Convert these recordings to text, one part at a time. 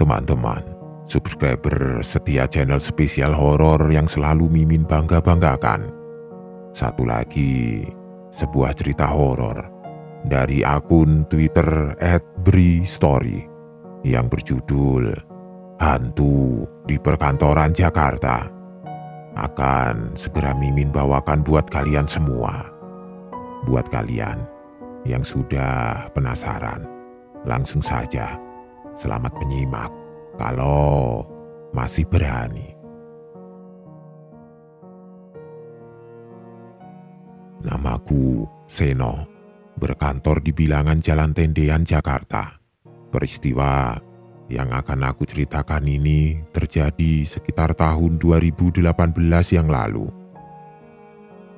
teman-teman, subscriber setia channel spesial horor yang selalu Mimin bangga-banggakan. Satu lagi, sebuah cerita horor dari akun Twitter @bristory yang berjudul Hantu di Perkantoran Jakarta. Akan segera Mimin bawakan buat kalian semua. Buat kalian yang sudah penasaran, langsung saja selamat menyimak kalau masih berani. Namaku Seno, berkantor di bilangan Jalan Tendean, Jakarta. Peristiwa yang akan aku ceritakan ini terjadi sekitar tahun 2018 yang lalu.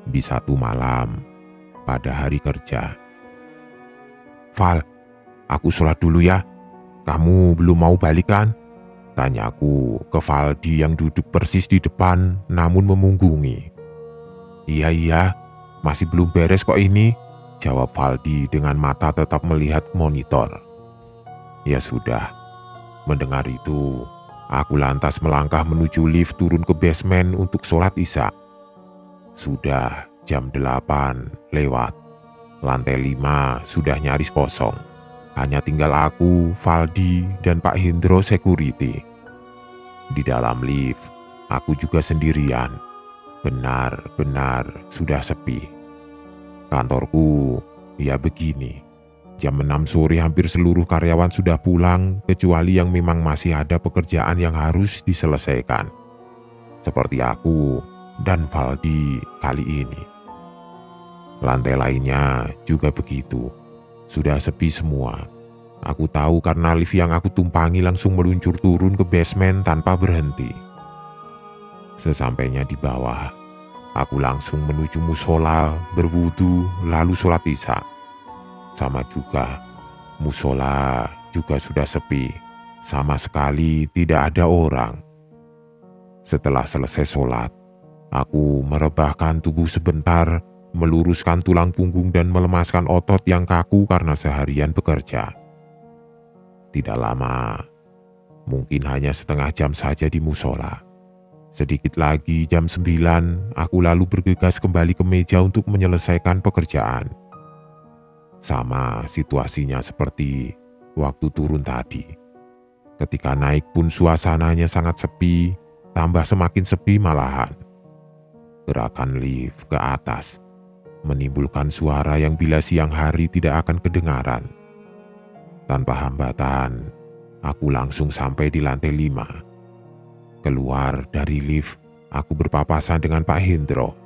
Di satu malam pada hari kerja. "Val, aku sholat dulu ya. Kamu belum mau balik kan?" Tanyaku ke Valdi yang duduk persis di depan namun memunggungi. Iya, masih belum beres kok ini," jawab Valdi dengan mata tetap melihat monitor. Ya sudah, mendengar itu, aku lantas melangkah menuju lift turun ke basement untuk sholat isya. Sudah jam 8 lewat, lantai 5 sudah nyaris kosong. Hanya tinggal aku, Valdi, dan Pak Hendro security. Di dalam lift, aku juga sendirian. Benar-benar sudah sepi. Kantorku, ya begini. Jam 6 sore hampir seluruh karyawan sudah pulang, kecuali yang memang masih ada pekerjaan yang harus diselesaikan. Seperti aku dan Valdi kali ini. Lantai lainnya juga begitu. Sudah sepi semua. Aku tahu karena lift yang aku tumpangi langsung meluncur turun ke basement tanpa berhenti. Sesampainya di bawah, aku langsung menuju musola, berwudu, lalu sholat isya. Sama juga, musola juga sudah sepi. Sama sekali tidak ada orang. Setelah selesai sholat, aku merebahkan tubuh sebentar, meluruskan tulang punggung dan melemaskan otot yang kaku karena seharian bekerja. Tidak lama, mungkin hanya setengah jam saja di musola. Sedikit lagi jam 9, aku lalu bergegas kembali ke meja untuk menyelesaikan pekerjaan. Sama situasinya seperti waktu turun tadi. Ketika naik pun suasananya sangat sepi, tambah semakin sepi malahan. Gerakan lift ke atas menimbulkan suara yang bila siang hari tidak akan kedengaran. Tanpa hambatan, aku langsung sampai di lantai 5. Keluar dari lift, aku berpapasan dengan Pak Hendro.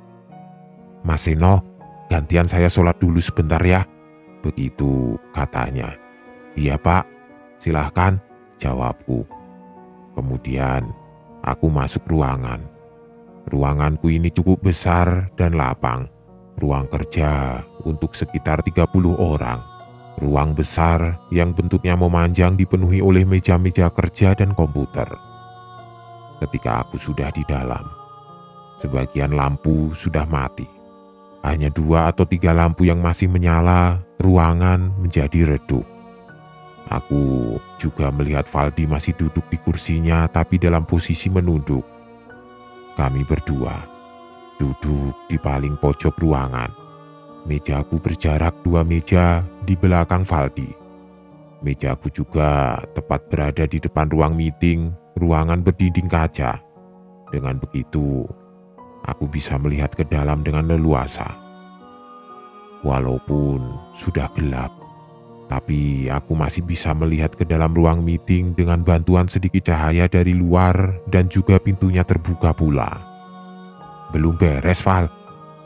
"Mas Seno, gantian saya sholat dulu sebentar ya," begitu katanya. "Iya Pak, silahkan," jawabku. Kemudian aku masuk ruangan. Ruanganku ini cukup besar dan lapang. Ruang kerja untuk sekitar 30 orang. Ruang besar yang bentuknya memanjang dipenuhi oleh meja-meja kerja dan komputer. Ketika aku sudah di dalam, sebagian lampu sudah mati. Hanya 2 atau 3 lampu yang masih menyala, ruangan menjadi redup. Aku juga melihat Valdi masih duduk di kursinya tapi dalam posisi menunduk. Kami berdua duduk di paling pojok ruangan. Mejaku berjarak 2 meja di belakang Valdi. Mejaku juga tepat berada di depan ruang meeting, ruangan berdinding kaca. Dengan begitu, aku bisa melihat ke dalam dengan leluasa. Walaupun sudah gelap, tapi aku masih bisa melihat ke dalam ruang meeting dengan bantuan sedikit cahaya dari luar dan juga pintunya terbuka pula. "Belum beres, Val?"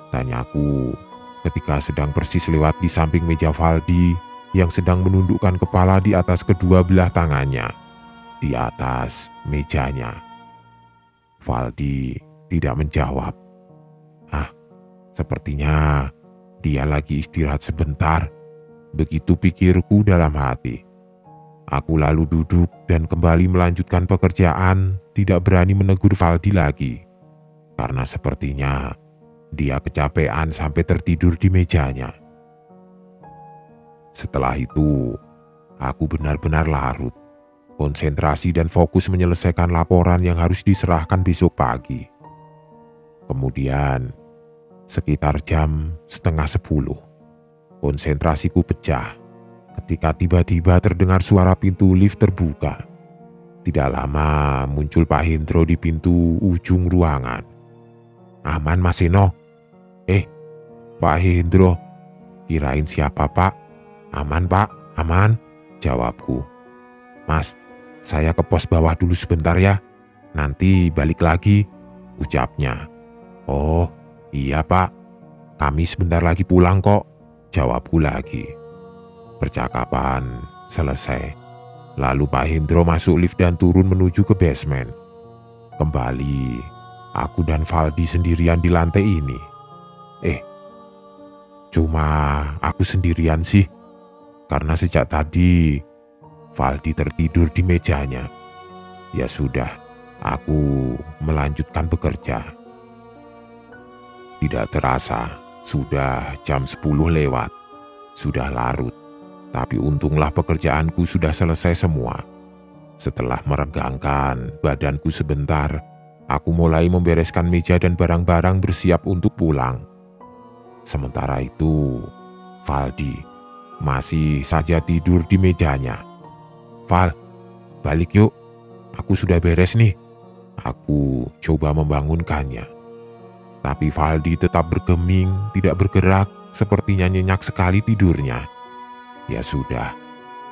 tanyaku ketika sedang persis lewat di samping meja Valdi yang sedang menundukkan kepala di atas kedua belah tangannya di atas mejanya. Valdi tidak menjawab. Sepertinya dia lagi istirahat sebentar, begitu pikirku dalam hati. Aku lalu duduk dan kembali melanjutkan pekerjaan, tidak berani menegur Valdi lagi. Karena sepertinya dia kecapean sampai tertidur di mejanya. Setelah itu, aku benar-benar larut. konsentrasi dan fokus menyelesaikan laporan yang harus diserahkan besok pagi. Kemudian, sekitar jam 9:30, konsentrasiku pecah ketika tiba-tiba terdengar suara pintu lift terbuka. Tidak lama muncul Pak Hendro di pintu ujung ruangan. "Aman Mas Seno?" Pak Hendro." "Kirain siapa Pak?" "Aman Pak, aman," jawabku. "Mas, saya ke pos bawah dulu sebentar ya, nanti balik lagi," ucapnya. "Oh iya Pak, kami sebentar lagi pulang kok," jawabku lagi. Percakapan selesai. Lalu Pak Hendro masuk lift dan turun menuju ke basement. Kembali, aku dan Valdi sendirian di lantai ini. Cuma aku sendirian sih, karena sejak tadi Valdi tertidur di mejanya. Ya sudah, aku melanjutkan bekerja. Tidak terasa, sudah jam 10 lewat. Sudah larut, tapi untunglah pekerjaanku sudah selesai semua. Setelah meregangkan badanku sebentar, aku mulai membereskan meja dan barang-barang bersiap untuk pulang. Sementara itu, Valdi masih saja tidur di mejanya. "Val, balik yuk, aku sudah beres nih." Aku coba membangunkannya. Tapi Valdi tetap bergeming, tidak bergerak, sepertinya nyenyak sekali tidurnya. Ya sudah,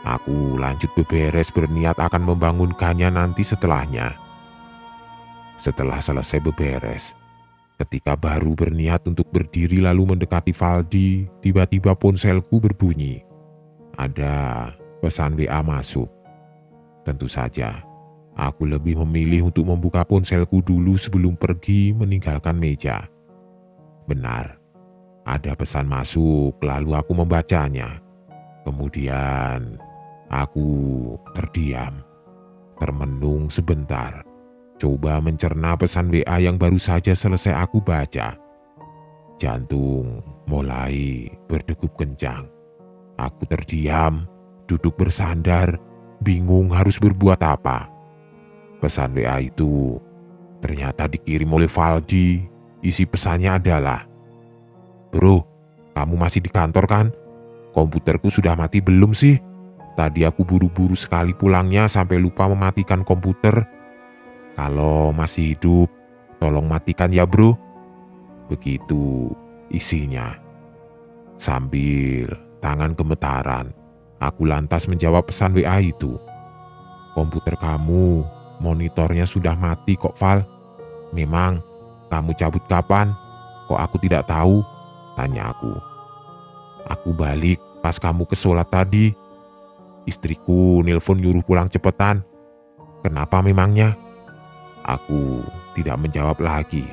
aku lanjut beberes berniat akan membangunkannya nanti setelahnya. Setelah selesai beberes, ketika baru berniat untuk berdiri lalu mendekati Valdi, tiba-tiba ponselku berbunyi. Ada pesan WA masuk. Tentu saja, aku lebih memilih untuk membuka ponselku dulu sebelum pergi meninggalkan meja. Benar, ada pesan masuk lalu aku membacanya. Kemudian aku terdiam, termenung sebentar. Coba mencerna pesan WA yang baru saja selesai aku baca. Jantung mulai berdegup kencang. Aku terdiam, duduk bersandar, bingung harus berbuat apa. Pesan WA itu ternyata dikirim oleh Valdi. Isi pesannya adalah, "Bro, kamu masih di kantor kan? Komputerku sudah mati belum sih? Tadi aku buru-buru sekali pulangnya sampai lupa mematikan komputer. Kalau masih hidup, tolong matikan ya bro." Begitu isinya. Sambil tangan gemetaran, aku lantas menjawab pesan WA itu. "Komputer kamu, monitornya sudah mati kok Val. Memang, kamu cabut kapan? Kok aku tidak tahu?" tanya aku. "Aku balik pas kamu ke sholat tadi. Istriku nelpon nyuruh pulang cepetan. Kenapa memangnya?" Aku tidak menjawab lagi,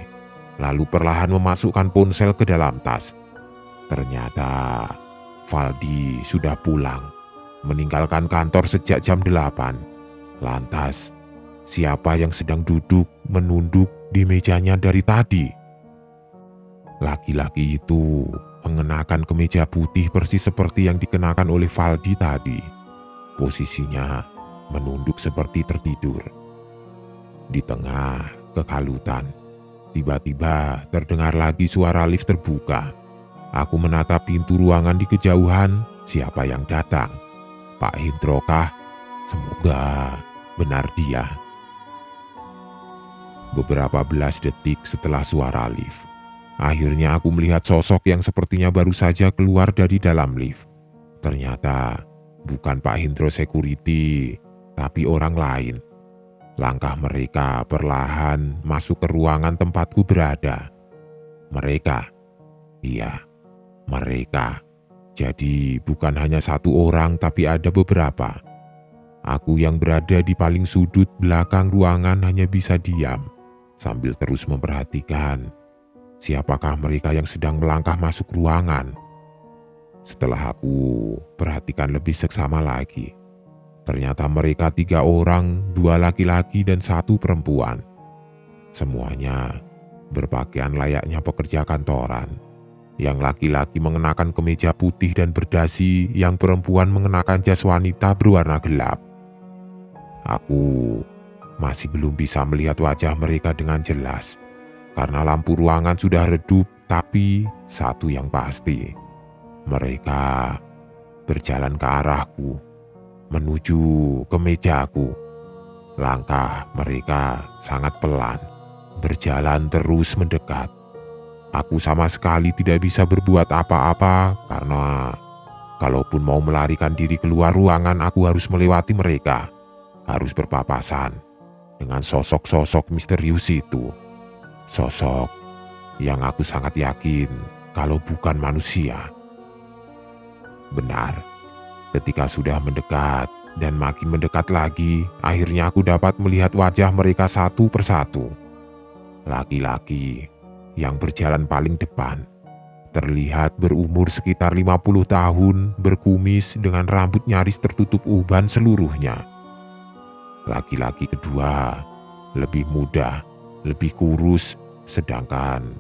lalu perlahan memasukkan ponsel ke dalam tas. Ternyata Valdi sudah pulang, meninggalkan kantor sejak jam 8. Lantas, siapa yang sedang duduk menunduk di mejanya dari tadi? Laki-laki itu mengenakan kemeja putih persis seperti yang dikenakan oleh Valdi tadi. Posisinya menunduk seperti tertidur. Di tengah kekalutan, tiba-tiba terdengar lagi suara lift terbuka. Aku menatap pintu ruangan di kejauhan. Siapa yang datang? Pak Hendro kah? Semoga benar dia. Beberapa belas detik setelah suara lift, akhirnya aku melihat sosok yang sepertinya baru saja keluar dari dalam lift. Ternyata bukan Pak Hendro security, tapi orang lain. Langkah mereka perlahan masuk ke ruangan tempatku berada. Mereka, iya, mereka. Jadi bukan hanya satu orang tapi ada beberapa. Aku yang berada di paling sudut belakang ruangan hanya bisa diam sambil terus memperhatikan siapakah mereka yang sedang melangkah masuk ruangan. Setelah aku perhatikan lebih seksama lagi, ternyata mereka 3 orang, 2 laki-laki dan 1 perempuan. Semuanya berpakaian layaknya pekerja kantoran. Yang laki-laki mengenakan kemeja putih dan berdasi, yang perempuan mengenakan jas wanita berwarna gelap. Aku masih belum bisa melihat wajah mereka dengan jelas karena lampu ruangan sudah redup, tapi satu yang pasti, mereka berjalan ke arahku, menuju ke mejaku. Langkah mereka sangat pelan, berjalan terus mendekat. Aku sama sekali tidak bisa berbuat apa-apa karena kalaupun mau melarikan diri keluar ruangan, aku harus melewati mereka, harus berpapasan dengan sosok-sosok misterius itu. Sosok yang aku sangat yakin kalau bukan manusia. Benar, ketika sudah mendekat dan makin mendekat lagi, akhirnya aku dapat melihat wajah mereka satu persatu. Laki-laki yang berjalan paling depan terlihat berumur sekitar 50 tahun, berkumis dengan rambut nyaris tertutup uban seluruhnya. Laki-laki kedua lebih muda, lebih kurus, sedangkan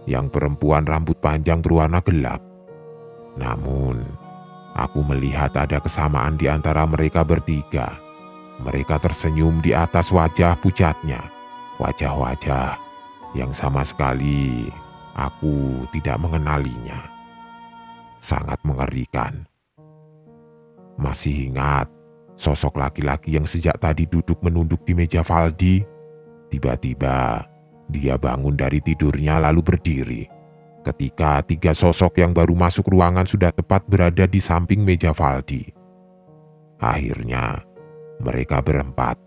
yang perempuan rambut panjang berwarna gelap. Namun, aku melihat ada kesamaan di antara mereka bertiga. Mereka tersenyum di atas wajah pucatnya, wajah-wajah yang sama sekali aku tidak mengenalinya. Sangat mengerikan. Masih ingat sosok laki-laki yang sejak tadi duduk menunduk di meja Valdi? Tiba-tiba dia bangun dari tidurnya lalu berdiri. Ketika tiga sosok yang baru masuk ruangan sudah tepat berada di samping meja Valdi. Akhirnya mereka berempat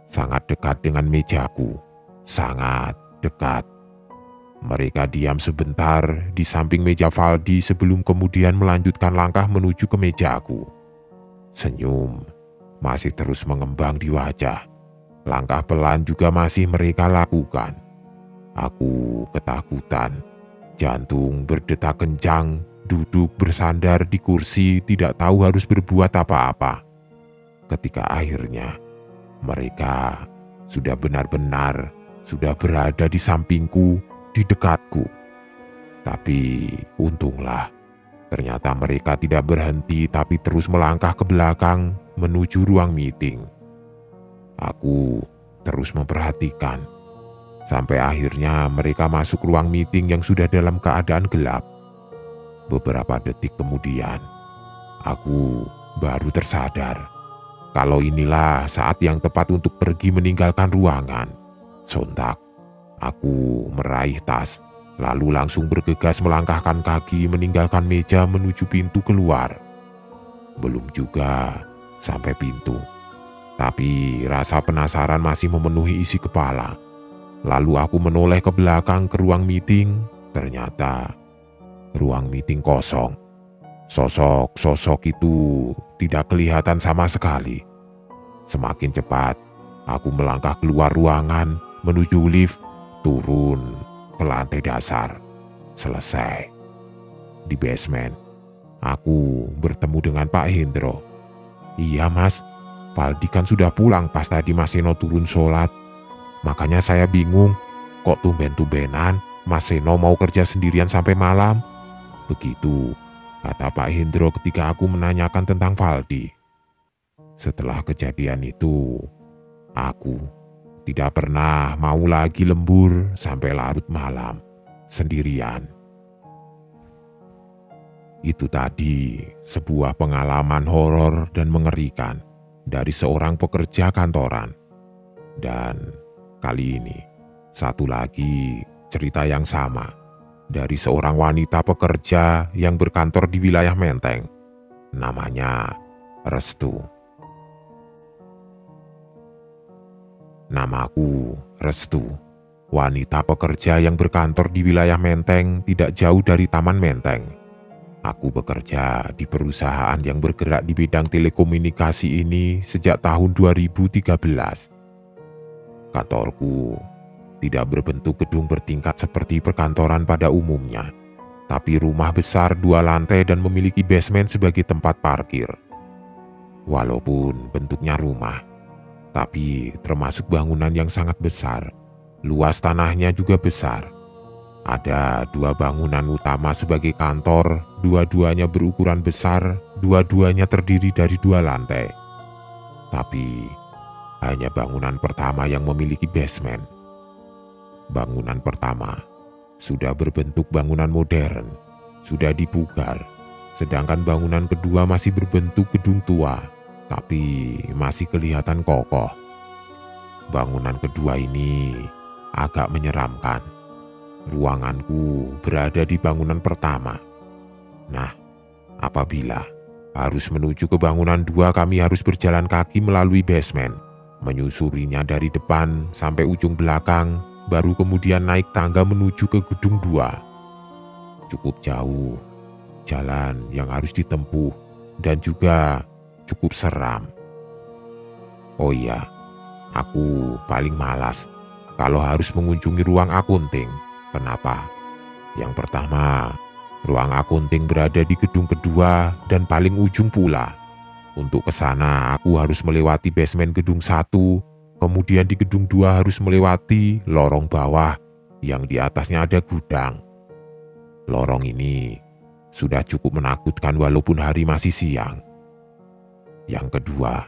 sangat dekat dengan mejaku. Sangat dekat. Mereka diam sebentar di samping meja Valdi sebelum kemudian melanjutkan langkah menuju ke mejaku. Senyum masih terus mengembang di wajah. Langkah pelan juga masih mereka lakukan. Aku ketakutan. Jantung berdetak kencang, duduk bersandar di kursi, tidak tahu harus berbuat apa-apa. Ketika akhirnya mereka sudah benar-benar sudah berada di sampingku, di dekatku. Tapi untunglah, ternyata mereka tidak berhenti tapi terus melangkah ke belakang menuju ruang meeting. Aku terus memperhatikan. Sampai akhirnya mereka masuk ruang meeting yang sudah dalam keadaan gelap. Beberapa detik kemudian, aku baru tersadar kalau inilah saat yang tepat untuk pergi meninggalkan ruangan. Sontak, aku meraih tas, lalu langsung bergegas melangkahkan kaki meninggalkan meja menuju pintu keluar. Belum juga sampai pintu, tapi rasa penasaran masih memenuhi isi kepala. Lalu aku menoleh ke belakang ke ruang meeting. Ternyata ruang meeting kosong. Sosok-sosok itu tidak kelihatan sama sekali. Semakin cepat aku melangkah keluar ruangan menuju lift, turun ke lantai dasar. Selesai. Di basement, aku bertemu dengan Pak Hendro. Iya mas, Valdi kan sudah pulang pas tadi Mas Seno turun sholat. Makanya saya bingung, kok tumben-tumbenan Mas Seno mau kerja sendirian sampai malam. Begitu kata Pak Hendro ketika aku menanyakan tentang Valdi. Setelah kejadian itu, aku tidak pernah mau lagi lembur sampai larut malam sendirian. Itu tadi sebuah pengalaman horor dan mengerikan dari seorang pekerja kantoran. Dan kali ini satu lagi cerita yang sama dari seorang wanita pekerja yang berkantor di wilayah Menteng. Namanya Restu. Namaku Restu, wanita pekerja yang berkantor di wilayah Menteng tidak jauh dari Taman Menteng. Aku bekerja di perusahaan yang bergerak di bidang telekomunikasi ini sejak tahun 2013. Kantorku tidak berbentuk gedung bertingkat seperti perkantoran pada umumnya, tapi rumah besar 2 lantai dan memiliki basement sebagai tempat parkir. Walaupun bentuknya rumah, tapi termasuk bangunan yang sangat besar. Luas tanahnya juga besar. Ada 2 bangunan utama sebagai kantor, dua-duanya berukuran besar, dua-duanya terdiri dari 2 lantai. Tapi hanya bangunan pertama yang memiliki basement. Bangunan pertama sudah berbentuk bangunan modern, sudah dipugar, sedangkan bangunan kedua masih berbentuk gedung tua, tapi masih kelihatan kokoh. Bangunan kedua ini agak menyeramkan. Ruanganku berada di bangunan pertama. Nah, apabila harus menuju ke bangunan dua, kami harus berjalan kaki melalui basement, menyusurinya dari depan sampai ujung belakang, baru kemudian naik tangga menuju ke gedung dua. Cukup jauh jalan yang harus ditempuh dan juga cukup seram. Oh iya, aku paling malas kalau harus mengunjungi ruang akunting. Kenapa? Yang pertama, ruang akunting berada di gedung kedua dan paling ujung pula. Untuk ke sana aku harus melewati basement gedung 1, kemudian di gedung 2 harus melewati lorong bawah yang di atasnya ada gudang. Lorong ini sudah cukup menakutkan walaupun hari masih siang. Yang kedua,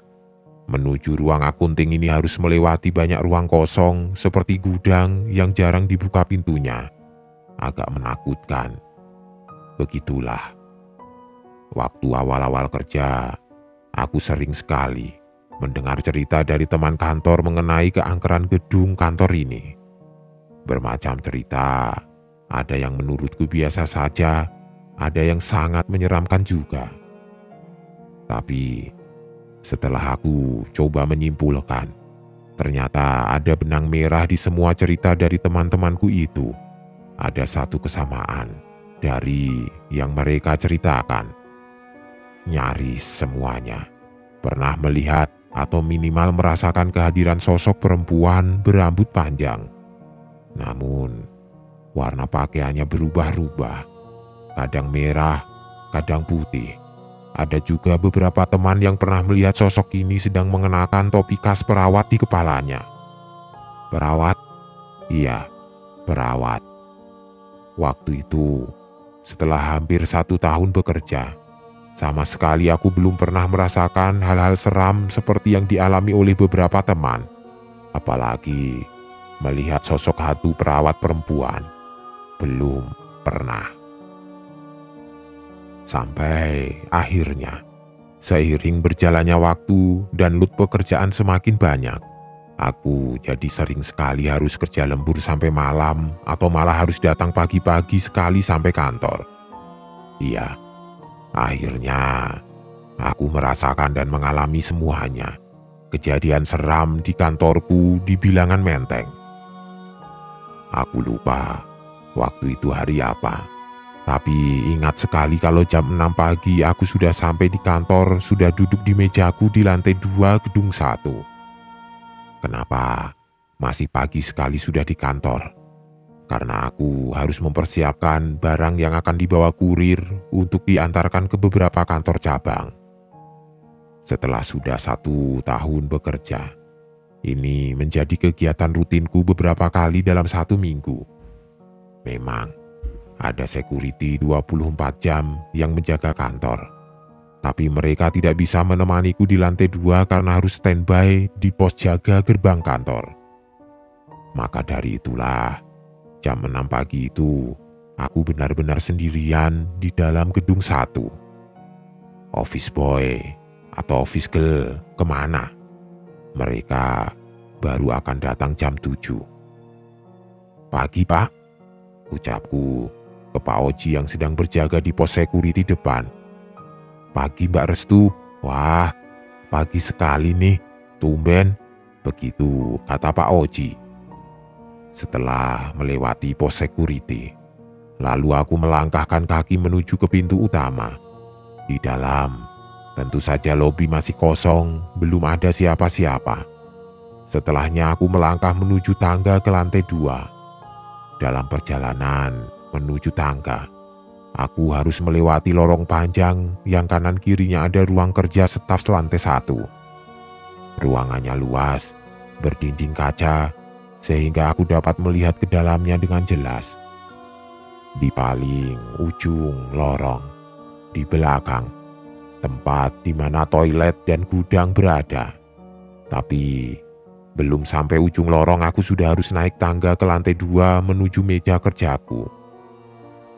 menuju ruang akunting ini harus melewati banyak ruang kosong seperti gudang yang jarang dibuka pintunya. Agak menakutkan. Begitulah. Waktu awal-awal kerja, aku sering sekali mendengar cerita dari teman kantor mengenai keangkeran gedung kantor ini. Bermacam cerita, ada yang menurutku biasa saja, ada yang sangat menyeramkan juga. Tapi setelah aku coba menyimpulkan, ternyata ada benang merah di semua cerita dari teman-temanku itu. Ada satu kesamaan dari yang mereka ceritakan. Nyaris semuanya pernah melihat atau minimal merasakan kehadiran sosok perempuan berambut panjang. Namun, warna pakaiannya berubah-ubah. Kadang merah, kadang putih. Ada juga beberapa teman yang pernah melihat sosok ini sedang mengenakan topi khas perawat di kepalanya. Perawat? Iya, perawat. Waktu itu, setelah hampir 1 tahun bekerja, sama sekali aku belum pernah merasakan hal-hal seram seperti yang dialami oleh beberapa teman. Apalagi melihat sosok hantu perawat perempuan. Belum pernah. Sampai akhirnya, seiring berjalannya waktu dan load pekerjaan semakin banyak, aku jadi sering sekali harus kerja lembur sampai malam atau malah harus datang pagi-pagi sekali sampai kantor. Iya, akhirnya aku merasakan dan mengalami semuanya. Kejadian seram di kantorku di Bilangan Menteng. Aku lupa waktu itu hari apa. Tapi ingat sekali kalau jam 6 pagi aku sudah sampai di kantor, sudah duduk di mejaku di lantai 2 gedung 1. Kenapa masih pagi sekali sudah di kantor? Karena aku harus mempersiapkan barang yang akan dibawa kurir untuk diantarkan ke beberapa kantor cabang. Setelah sudah 1 tahun bekerja, ini menjadi kegiatan rutinku beberapa kali dalam 1 minggu. Memang ada security 24 jam yang menjaga kantor. Tapi mereka tidak bisa menemaniku di lantai 2 karena harus standby di pos jaga gerbang kantor. Maka dari itulah, jam 6 pagi itu, aku benar-benar sendirian di dalam gedung 1. Office boy atau office girl kemana? Mereka baru akan datang jam 7. Pagi, Pak, ucapku ke Pak Oji yang sedang berjaga di pos security depan. Pagi, Mbak Restu. Wah, pagi sekali nih, tumben. Begitu kata Pak Oji. Setelah melewati pos security, lalu aku melangkahkan kaki menuju ke pintu utama. Di dalam, tentu saja lobi masih kosong, belum ada siapa-siapa. Setelahnya aku melangkah menuju tangga ke lantai 2. Dalam perjalanan menuju tangga, aku harus melewati lorong panjang yang kanan kirinya ada ruang kerja staf lantai 1. Ruangannya luas, berdinding kaca, sehingga aku dapat melihat ke dalamnya dengan jelas. Di paling ujung lorong, di belakang, tempat di mana toilet dan gudang berada. Tapi Belum sampai ujung lorong aku sudah harus naik tangga ke lantai 2 menuju meja kerjaku.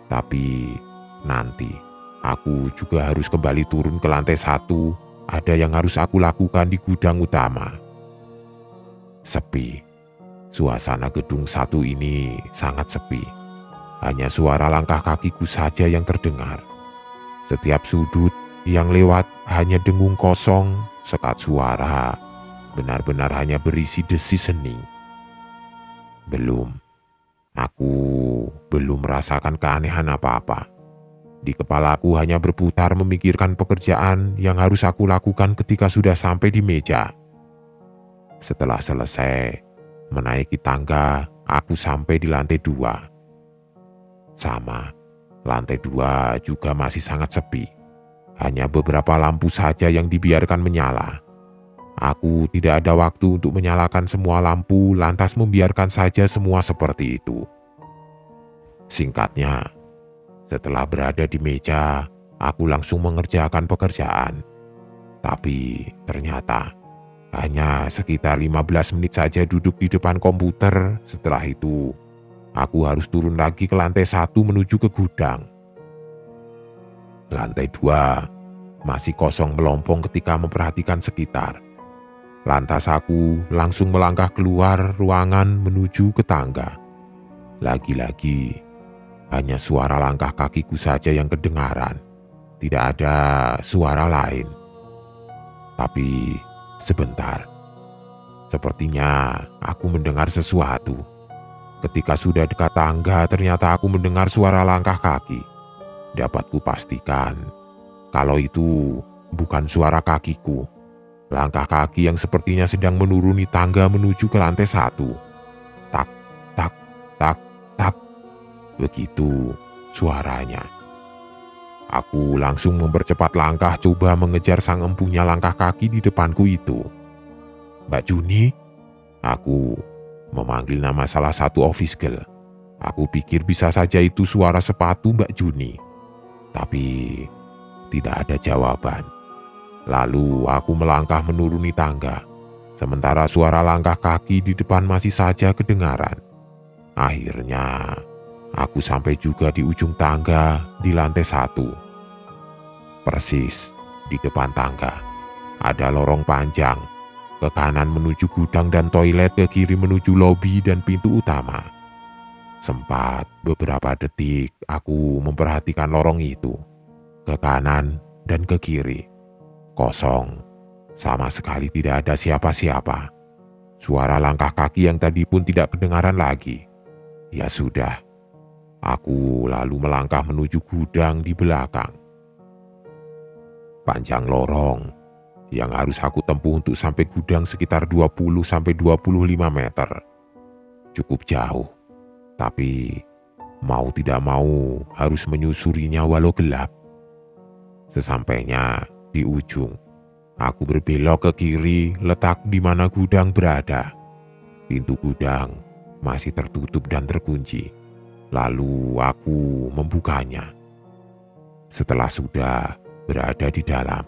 Tapi nanti aku juga harus kembali turun ke lantai 1. Ada yang harus aku lakukan di gudang utama. Sepi. Suasana gedung 1 ini sangat sepi. Hanya suara langkah kakiku saja yang terdengar. Setiap sudut yang lewat hanya dengung kosong, sekat suara benar-benar hanya berisi desis hening. Aku belum merasakan keanehan apa-apa. Di kepalaku hanya berputar memikirkan pekerjaan yang harus aku lakukan ketika sudah sampai di meja. Setelah selesai menaiki tangga, aku sampai di lantai 2. Sama, lantai 2 juga masih sangat sepi. Hanya beberapa lampu saja yang dibiarkan menyala. Aku tidak ada waktu untuk menyalakan semua lampu, lantas membiarkan saja semua seperti itu. Singkatnya, setelah berada di meja, aku langsung mengerjakan pekerjaan. Tapi ternyata hanya sekitar 15 menit saja duduk di depan komputer. Setelah itu, aku harus turun lagi ke lantai 1 menuju ke gudang. Lantai 2 masih kosong melompong ketika memperhatikan sekitar. Lantas aku langsung melangkah keluar ruangan menuju ke tangga. Lagi-lagi, hanya suara langkah kakiku saja yang kedengaran. Tidak ada suara lain. Tapi sebentar, sepertinya aku mendengar sesuatu. Ketika sudah dekat tangga, ternyata aku mendengar suara langkah kaki. Dapat kupastikan kalau itu bukan suara kakiku. Langkah kaki yang sepertinya sedang menuruni tangga menuju ke lantai 1. Tak, tak, tak, tak. Begitu suaranya. Aku langsung mempercepat langkah coba mengejar sang empunya langkah kaki di depanku itu. "Mbak Juni?" Aku memanggil nama salah satu office girl. Aku pikir bisa saja itu suara sepatu Mbak Juni. Tapi tidak ada jawaban. Lalu aku melangkah menuruni tangga, sementara suara langkah kaki di depan masih saja kedengaran. Akhirnya, aku sampai juga di ujung tangga di lantai 1. Persis di depan tangga, ada lorong panjang. Ke kanan menuju gudang dan toilet, ke kiri menuju lobi dan pintu utama. Sempat beberapa detik aku memperhatikan lorong itu. Ke kanan dan ke kiri. Kosong, sama sekali tidak ada siapa-siapa. Suara langkah kaki yang tadi pun tidak kedengaran lagi. Ya sudah, aku lalu melangkah menuju gudang di belakang. Panjang lorong yang harus aku tempuh untuk sampai gudang sekitar 20-25 meter. Cukup jauh, tapi mau tidak mau harus menyusurinya walau gelap. Sesampainya di ujung, aku berbelok ke kiri, letak di mana gudang berada. Pintu gudang masih tertutup dan terkunci. Lalu aku membukanya. Setelah sudah berada di dalam,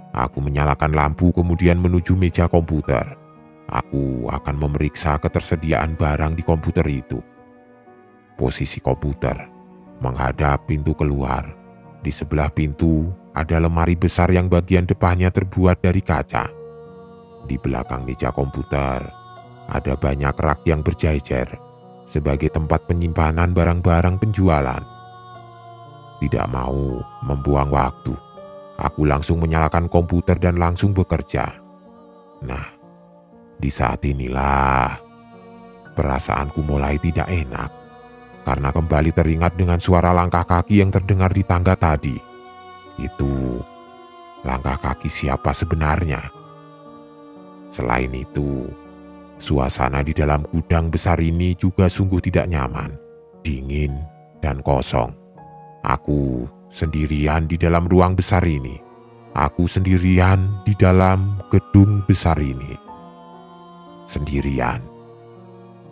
aku menyalakan lampu kemudian menuju meja komputer. Aku akan memeriksa ketersediaan barang di komputer itu. Posisi komputer menghadap pintu keluar. Di sebelah pintu ada lemari besar yang bagian depannya terbuat dari kaca. Di belakang meja komputer ada banyak rak yang berjejer sebagai tempat penyimpanan barang-barang penjualan. Tidak mau membuang waktu, aku langsung menyalakan komputer dan langsung bekerja. Nah, di saat inilah perasaanku mulai tidak enak karena kembali teringat dengan suara langkah kaki yang terdengar di tangga tadi. Itu langkah kaki siapa sebenarnya? Selain itu, suasana di dalam gudang besar ini juga sungguh tidak nyaman, dingin dan kosong. Aku sendirian di dalam ruang besar ini. Aku sendirian di dalam gedung besar ini. Sendirian.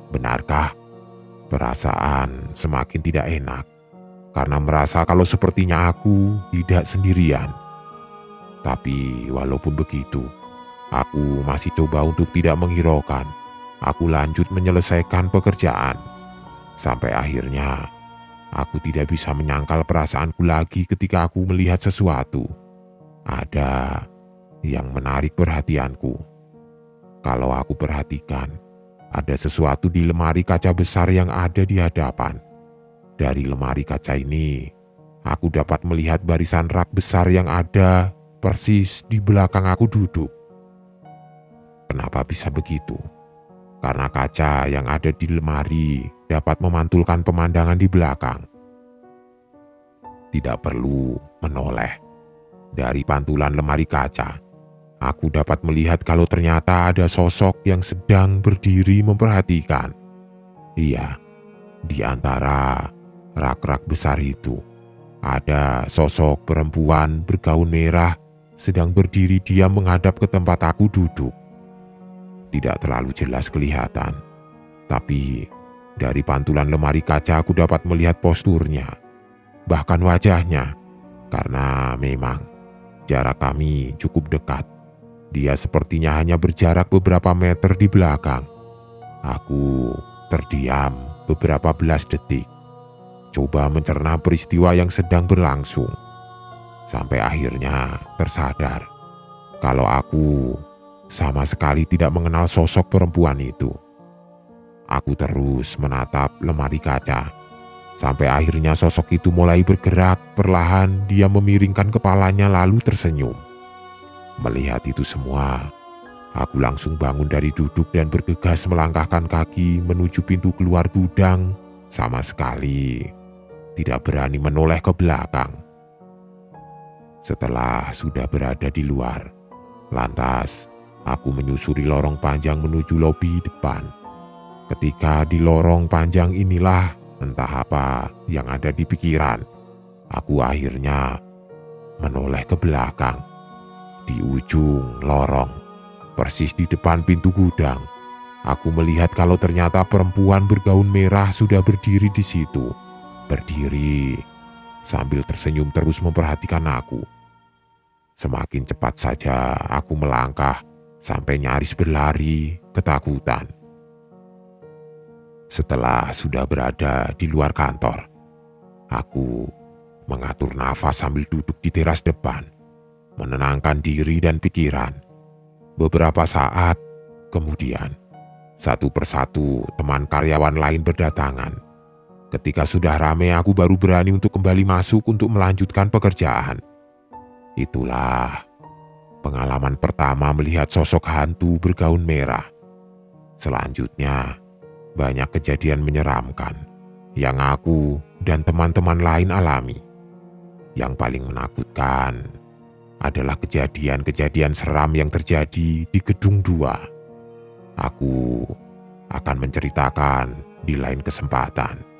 Benarkah? Perasaan semakin tidak enak karena merasa kalau sepertinya aku tidak sendirian. Tapi walaupun begitu, aku masih coba untuk tidak menghiraukan Aku lanjut menyelesaikan pekerjaan. Sampai akhirnya, aku tidak bisa menyangkal perasaanku lagi ketika aku melihat sesuatu. Ada yang menarik perhatianku. Kalau aku perhatikan, ada sesuatu di lemari kaca besar yang ada di hadapan. Dari lemari kaca ini, aku dapat melihat barisan rak besar yang ada persis di belakang aku duduk. Kenapa bisa begitu? Karena kaca yang ada di lemari dapat memantulkan pemandangan di belakang. Tidak perlu menoleh. Dari pantulan lemari kaca, aku dapat melihat kalau ternyata ada sosok yang sedang berdiri memperhatikan. Iya, di antara rak-rak besar itu, ada sosok perempuan bergaun merah sedang berdiri diam menghadap ke tempat aku duduk. Tidak terlalu jelas kelihatan, tapi dari pantulan lemari kaca aku dapat melihat posturnya, bahkan wajahnya, karena memang jarak kami cukup dekat. Dia sepertinya hanya berjarak beberapa meter di belakang. Aku terdiam beberapa belas detik, coba mencerna peristiwa yang sedang berlangsung. Sampai akhirnya tersadar kalau aku sama sekali tidak mengenal sosok perempuan itu. Aku terus menatap lemari kaca, sampai akhirnya sosok itu mulai bergerak. Perlahan dia memiringkan kepalanya lalu tersenyum. Melihat itu semua, aku langsung bangun dari duduk dan bergegas melangkahkan kaki menuju pintu keluar gudang. Sama sekali tidak berani menoleh ke belakang. Setelah sudah berada di luar, lantas aku menyusuri lorong panjang menuju lobi depan. Ketika di lorong panjang inilah, entah apa yang ada di pikiran, aku akhirnya menoleh ke belakang. Di ujung lorong, persis di depan pintu gudang, aku melihat kalau ternyata perempuan bergaun merah sudah berdiri di situ. Berdiri sambil tersenyum terus memperhatikan aku. Semakin cepat saja aku melangkah sampai nyaris berlari ketakutan. Setelah sudah berada di luar kantor, aku mengatur nafas sambil duduk di teras depan, menenangkan diri dan pikiran. Beberapa saat kemudian, satu persatu teman karyawan lain berdatangan. Ketika sudah ramai, aku baru berani untuk kembali masuk untuk melanjutkan pekerjaan. Itulah pengalaman pertama melihat sosok hantu bergaun merah. Selanjutnya, banyak kejadian menyeramkan yang aku dan teman-teman lain alami. Yang paling menakutkan adalah kejadian-kejadian seram yang terjadi di gedung 2. Aku akan menceritakan di lain kesempatan.